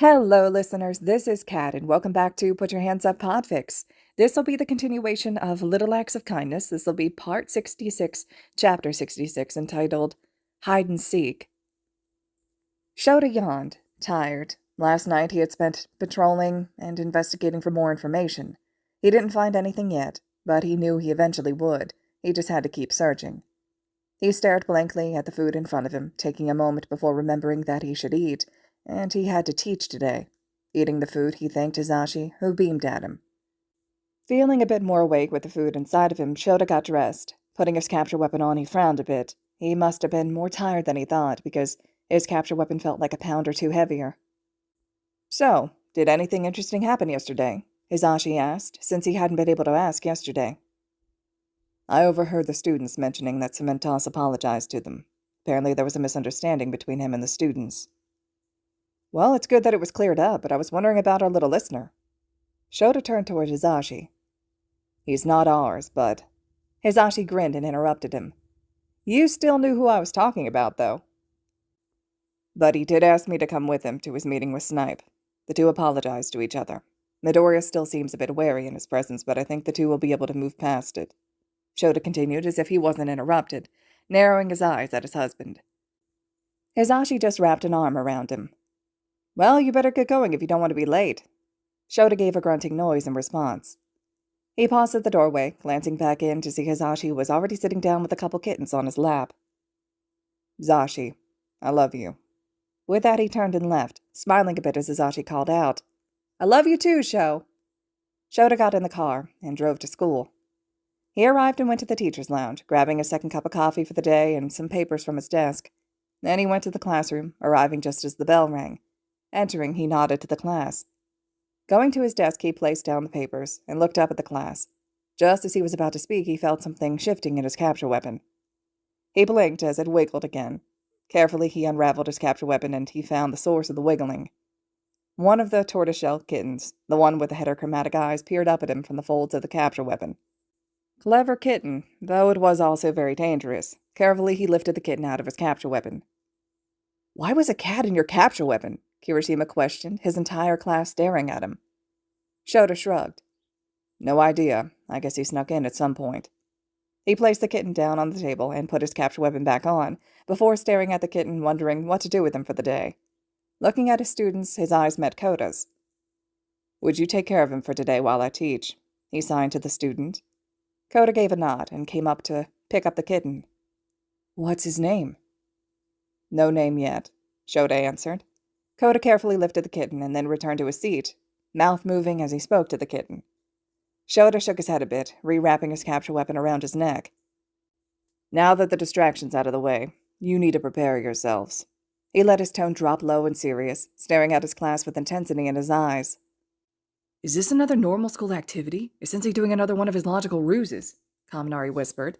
Hello, listeners. This is Kat, and welcome back to Put Your Hands Up Podfics. This will be the continuation of Little Acts of Kindness. This will be part 66, chapter 66, entitled Hide and Seek. Shoda yawned, tired. Last night he had spent patrolling and investigating for more information. He didn't find anything yet, but he knew he eventually would. He just had to keep searching. He stared blankly at the food in front of him, taking a moment before remembering that he should eat, and he had to teach today. Eating the food, he thanked Hizashi, who beamed at him. Feeling a bit more awake with the food inside of him, Shoda got dressed. Putting his capture weapon on, he frowned a bit. He must have been more tired than he thought, because his capture weapon felt like a pound or two heavier. So, did anything interesting happen yesterday? Hizashi asked, since he hadn't been able to ask yesterday. I overheard the students mentioning that Cementos apologized to them. Apparently there was a misunderstanding between him and the students. Well, it's good that it was cleared up, but I was wondering about our little listener. Shoda turned toward Hizashi. He's not ours, but... Hizashi grinned and interrupted him. You still knew who I was talking about, though. But he did ask me to come with him to his meeting with Snipe. The two apologized to each other. Midoriya still seems a bit wary in his presence, but I think the two will be able to move past it. Shoda continued as if he wasn't interrupted, narrowing his eyes at his husband. Hizashi just wrapped an arm around him. Well, you better get going if you don't want to be late. Shoda gave a grunting noise in response. He paused at the doorway, glancing back in to see Hizashi was already sitting down with a couple kittens on his lap. Zashi, I love you. With that, he turned and left, smiling a bit as Hizashi called out, I love you too, Sho. Shoda got in the car and drove to school. He arrived and went to the teacher's lounge, grabbing a second cup of coffee for the day and some papers from his desk. Then he went to the classroom, arriving just as the bell rang. Entering, he nodded to the class. Going to his desk, he placed down the papers and looked up at the class. Just as he was about to speak, he felt something shifting in his capture weapon. He blinked as it wiggled again. Carefully, he unraveled his capture weapon and he found the source of the wiggling. One of the tortoiseshell kittens, the one with the heterochromatic eyes, peered up at him from the folds of the capture weapon. Clever kitten, though it was also very dangerous. Carefully, he lifted the kitten out of his capture weapon. Why was a cat in your capture weapon? Kirishima questioned, his entire class staring at him. Shoda shrugged. No idea. I guess he snuck in at some point. He placed the kitten down on the table and put his capture weapon back on, before staring at the kitten, wondering what to do with him for the day. Looking at his students, his eyes met Koda's. Would you take care of him for today while I teach? He signed to the student. Koda gave a nod and came up to pick up the kitten. What's his name? No name yet, Shoda answered. Koda carefully lifted the kitten and then returned to his seat, mouth moving as he spoke to the kitten. Shoda shook his head a bit, rewrapping his capture weapon around his neck. Now that the distraction's out of the way, you need to prepare yourselves. He let his tone drop low and serious, staring at his class with intensity in his eyes. Is this another normal school activity? Is Sensei doing another one of his logical ruses? Kaminari whispered.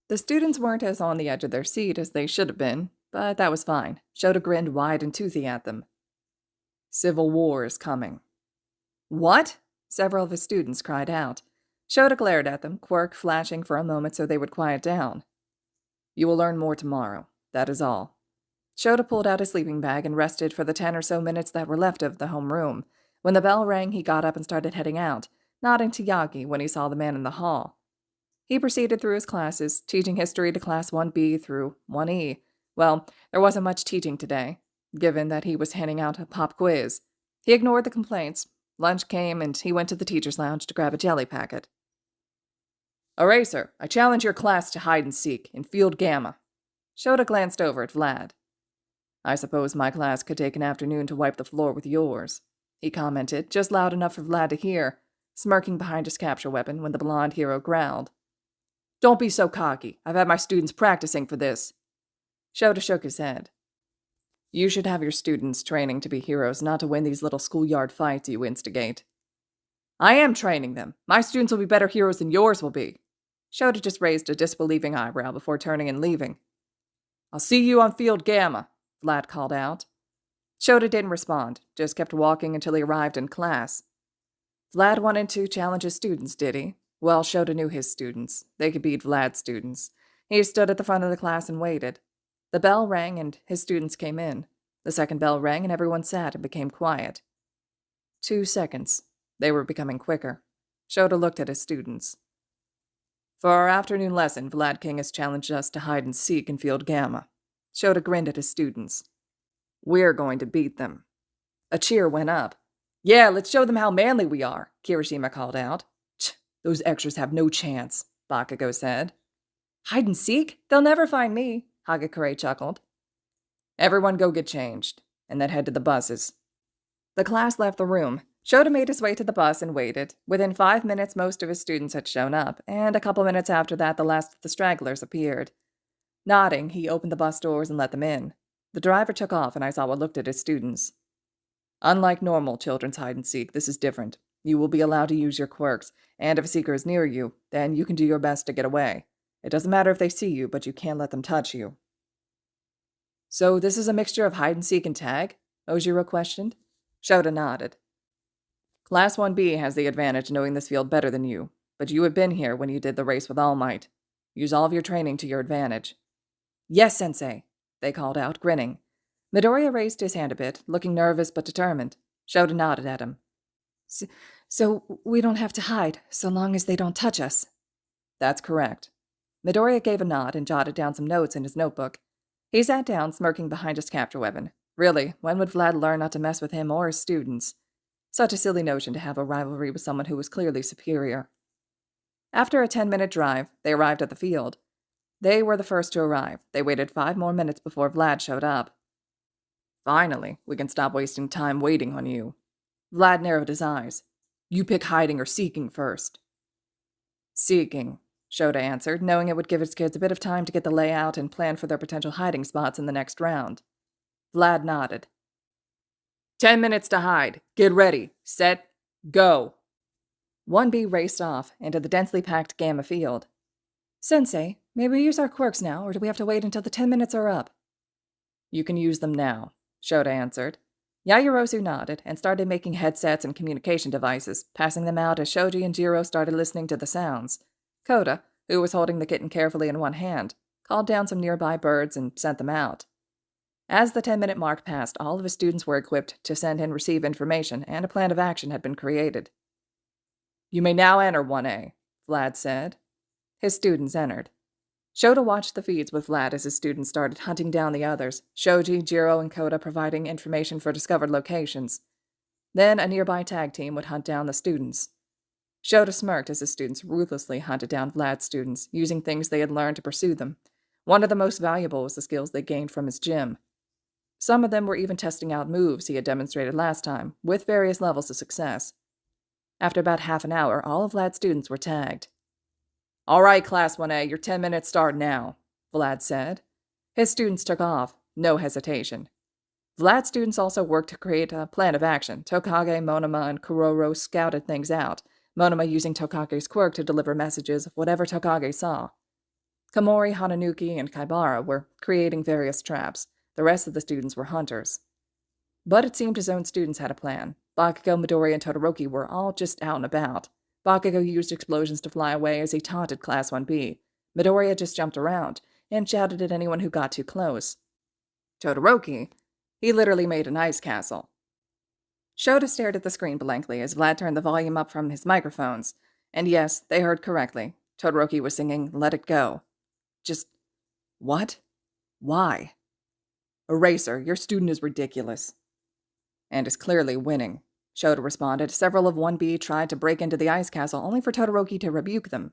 The students weren't as on the edge of their seat as they should have been, but that was fine. Shoda grinned wide and toothy at them. Civil war is coming. What? Several of his students cried out. Shoda glared at them, quirk flashing for a moment so they would quiet down. You will learn more tomorrow. That is all. Shoda pulled out his sleeping bag and rested for the 10 or so minutes that were left of the homeroom. When the bell rang, he got up and started heading out, nodding to Yagi when he saw the man in the hall. He proceeded through his classes, teaching history to Class 1B through 1E. Well, there wasn't much teaching today, given that he was handing out a pop quiz. He ignored the complaints. Lunch came, and he went to the teacher's lounge to grab a jelly packet. Eraser, I challenge your class to hide and seek in Field Gamma. Shoda glanced over at Vlad. I suppose my class could take an afternoon to wipe the floor with yours, he commented, just loud enough for Vlad to hear, smirking behind his capture weapon when the blonde hero growled. Don't be so cocky. I've had my students practicing for this. Shoda shook his head. You should have your students training to be heroes, not to win these little schoolyard fights you instigate. I am training them. My students will be better heroes than yours will be. Shoda just raised a disbelieving eyebrow before turning and leaving. I'll see you on Field Gamma, Vlad called out. Shoda didn't respond, just kept walking until he arrived in class. Vlad wanted to challenge his students, did he? Well, Shoda knew his students. They could beat Vlad's students. He stood at the front of the class and waited. The bell rang and his students came in. The second bell rang and everyone sat and became quiet. 2 seconds. They were becoming quicker. Shoda looked at his students. For our afternoon lesson, Vlad King has challenged us to hide and seek in Field Gamma. Shoda grinned at his students. We're going to beat them. A cheer went up. Yeah, let's show them how manly we are, Kirishima called out. Those extras have no chance, Bakugo said. Hide and seek? They'll never find me, Hagakure chuckled. Everyone go get changed, and then head to the buses. The class left the room. Shoda made his way to the bus and waited. Within 5 minutes, most of his students had shown up, and a couple minutes after that, the last of the stragglers appeared. Nodding, he opened the bus doors and let them in. The driver took off, and Aizawa looked at his students. Unlike normal children's hide-and-seek, this is different. You will be allowed to use your quirks, and if a seeker is near you, then you can do your best to get away. It doesn't matter if they see you, but you can't let them touch you. So this is a mixture of hide-and-seek and tag? Ojiro questioned. Shoda nodded. Class 1B has the advantage knowing this field better than you, but you had been here when you did the race with All Might. Use all of your training to your advantage. Yes, Sensei, they called out, grinning. Midoriya raised his hand a bit, looking nervous but determined. Shoda nodded at him. So we don't have to hide, so long as they don't touch us? That's correct. Midoriya gave a nod and jotted down some notes in his notebook. He sat down, smirking behind his capture weapon. Really, when would Vlad learn not to mess with him or his students? Such a silly notion to have a rivalry with someone who was clearly superior. After a 10-minute drive, they arrived at the field. They were the first to arrive. They waited 5 more minutes before Vlad showed up. Finally, we can stop wasting time waiting on you. Vlad narrowed his eyes. You pick hiding or seeking first. Seeking, Shoda answered, knowing it would give his kids a bit of time to get the layout and plan for their potential hiding spots in the next round. Vlad nodded. 10 minutes to hide. Get ready. Set. Go. 1B raced off into the densely packed Gamma field. Sensei, may we use our quirks now, or do we have to wait until the 10 minutes are up? You can use them now, Shoda answered. Yaoyorozu nodded and started making headsets and communication devices, passing them out as Shoji and Jiro started listening to the sounds. Koda, who was holding the kitten carefully in one hand, called down some nearby birds and sent them out. As the 10-minute mark passed, all of his students were equipped to send and receive information, and a plan of action had been created. You may now enter 1A, Vlad said. His students entered. Shoda watched the feeds with Vlad as his students started hunting down the others, Shoji, Jiro, and Koda providing information for discovered locations. Then a nearby tag team would hunt down the students. Shoda smirked as his students ruthlessly hunted down Vlad's students, using things they had learned to pursue them. One of the most valuable was the skills they gained from his gym. Some of them were even testing out moves he had demonstrated last time, with various levels of success. After about half an hour, all of Vlad's students were tagged. All right, Class 1A, your 10 minutes start now, Vlad said. His students took off, no hesitation. Vlad's students also worked to create a plan of action. Tokage, Monoma, and Kuroro scouted things out, Monoma using Tokage's quirk to deliver messages of whatever Tokage saw. Komori, Hananuki, and Kaibara were creating various traps. The rest of the students were hunters. But it seemed his own students had a plan. Bakugo, Midoriya, and Todoroki were all just out and about. Bakugo used explosions to fly away as he taunted Class 1B. Midoriya just jumped around and shouted at anyone who got too close. Todoroki, he literally made an ice castle. Shoda stared at the screen blankly as Vlad turned the volume up from his microphones. And yes, they heard correctly. Todoroki was singing Let It Go. Just, what? Why? Eraser, your student is ridiculous. And is clearly winning, Shoda responded. Several of 1B tried to break into the ice castle, only for Todoroki to rebuke them.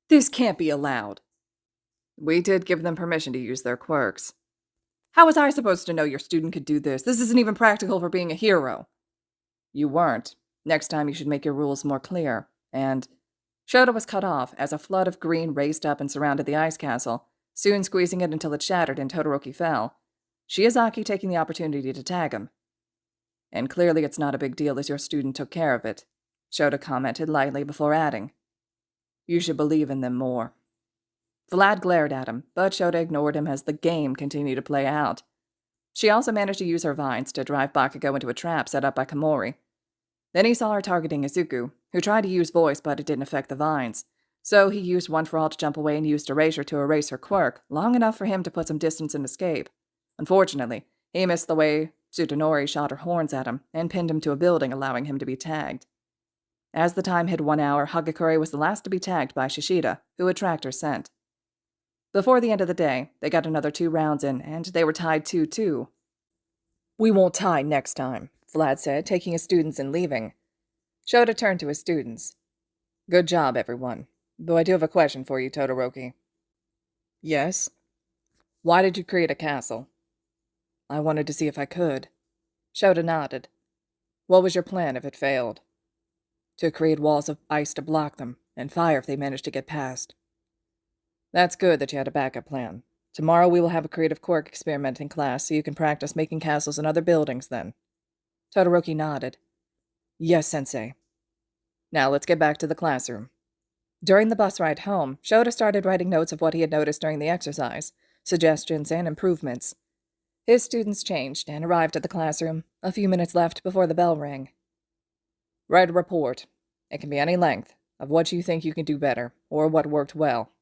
This can't be allowed. We did give them permission to use their quirks. How was I supposed to know your student could do this? This isn't even practical for being a hero. You weren't. Next time you should make your rules more clear. And Shoda was cut off as a flood of green raced up and surrounded the ice castle, soon squeezing it until it shattered and Todoroki fell. Shiozaki taking the opportunity to tag him. And clearly it's not a big deal as your student took care of it, Shoda commented lightly before adding. You should believe in them more. Vlad glared at him, but Shoda ignored him as the game continued to play out. She also managed to use her vines to drive Bakugo into a trap set up by Komori. Then he saw her targeting Izuku, who tried to use voice but it didn't affect the vines. So he used One for All to jump away and used Erasure to erase her quirk, long enough for him to put some distance and escape. Unfortunately, He missed the way Tsutonori shot her horns at him and pinned him to a building, allowing him to be tagged. As the time hit 1 hour, Hagakure was the last to be tagged by Shishida, who had tracked her scent. Before the end of the day, they got another 2 rounds in, and they were tied 2-2. "We won't tie next time," Vlad said, taking his students and leaving. Shoda turned to his students. "Good job, everyone. Though I do have a question for you, Todoroki." "Yes?" "Why did you create a castle?" "I wanted to see if I could." Shoda nodded. "What was your plan if it failed?" "To create walls of ice to block them, and fire if they managed to get past." "That's good that you had a backup plan. Tomorrow we will have a creative quirk experiment in class, so you can practice making castles in other buildings then." Todoroki nodded. "Yes, Sensei." "Now let's get back to the classroom." During the bus ride home, Shoda started writing notes of what he had noticed during the exercise, suggestions and improvements. His students changed and arrived at the classroom, a few minutes left before the bell rang. "Write a report. It can be any length, of what you think you can do better, or what worked well."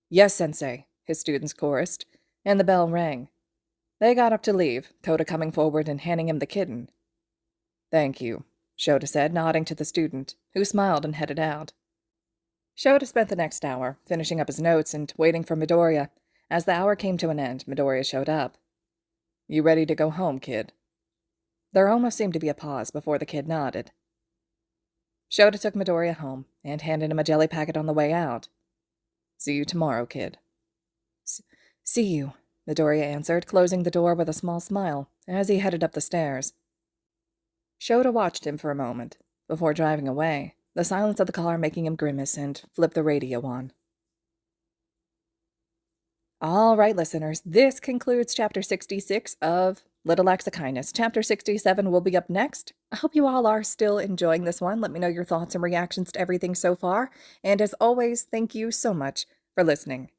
"Yes, Sensei," his students chorused, and the bell rang. They got up to leave, Toda coming forward and handing him the kitten. "Thank you," Shoda said, nodding to the student, who smiled and headed out. Shoda spent the next hour finishing up his notes and waiting for Midoriya. As the hour came to an end, Midoriya showed up. "You ready to go home, kid?" There almost seemed to be a pause before the kid nodded. Shoda took Midoriya home and handed him a jelly packet on the way out. "See you tomorrow, kid." See you," Midoriya answered, closing the door with a small smile as he headed up the stairs. Shoda watched him for a moment before driving away, the silence of the car making him grimace and flip the radio on. All right, listeners, this concludes Chapter 66 of Little Acts of Kindness. Chapter 67 will be up next. I hope you all are still enjoying this one. Let me know your thoughts and reactions to everything so far. And as always, thank you so much for listening.